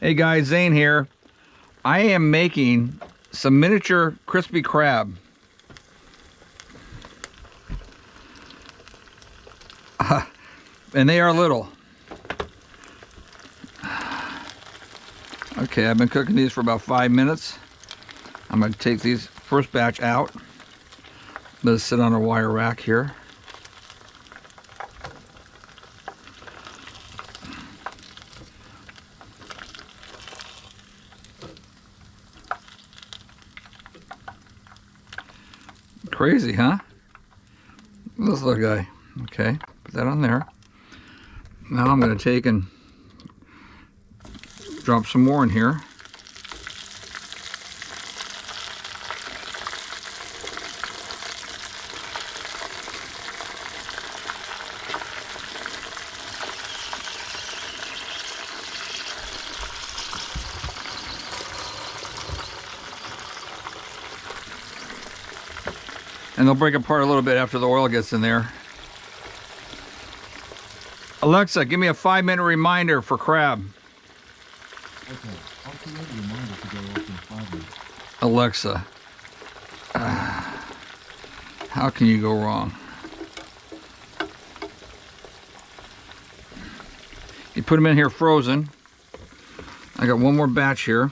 Hey guys, Zane here. I am making some miniature crispy crab. And they are little. Okay, I've been cooking these for about 5 minutes. I'm going to take these first batch out. Let it sit on a wire rack here. Crazy, huh? This little guy. Okay, put that on there. Now I'm going to take and drop some more in here. And they'll break apart a little bit after the oil gets in there. Alexa, give me a 5-minute reminder for crab. Okay, I'll create a reminder to go off in 5 minutes. Alexa, how can you go wrong? You put them in here frozen. I got one more batch here.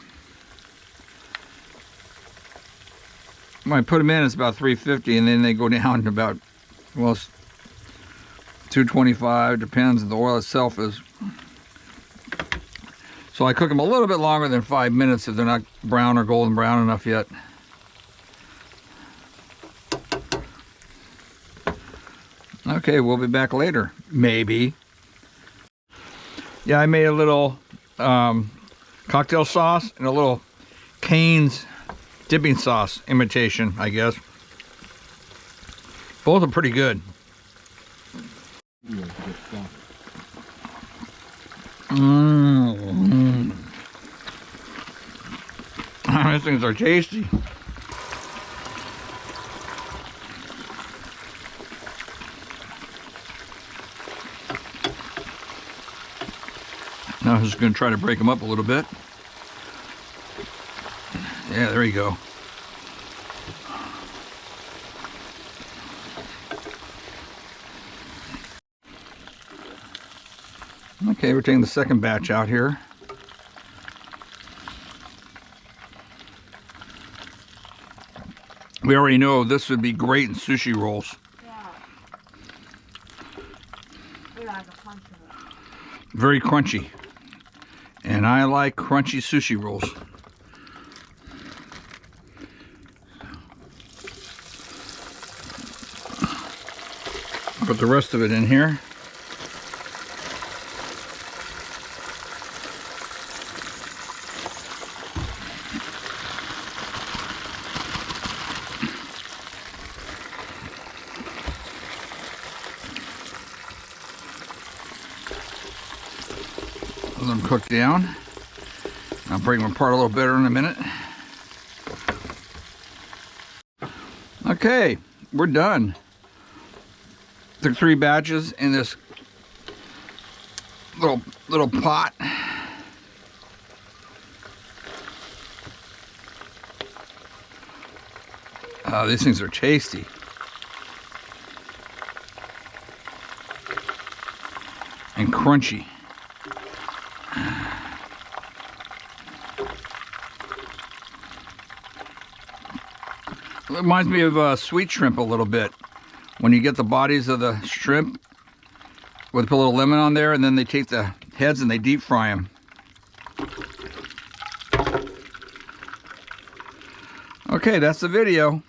When I put them in, it's about 350, and then they go down to about, well, it's 225, depends. The oil itself is. So I cook them a little bit longer than 5 minutes if they're not brown or golden brown enough yet. Okay, we'll be back later, maybe. Yeah, I made a little cocktail sauce and a little Cane's dipping sauce imitation, I guess. Both are pretty good. These things are tasty. Now I'm just going to try to break them up a little bit. Yeah, there you go. Okay, we're taking the second batch out here. We already know this would be great in sushi rolls. Yeah. We like a crunch in it. Very crunchy. And I like crunchy sushi rolls. Put the rest of it in here. Let them cook down. I'll bring them apart a little better in a minute. Okay, we're done. Took 3 batches in this little pot. These things are tasty. And crunchy. It reminds me of sweet shrimp a little bit. When you get the bodies of the shrimp, we put a little lemon on there, and then they take the heads and they deep fry them. Okay, that's the video.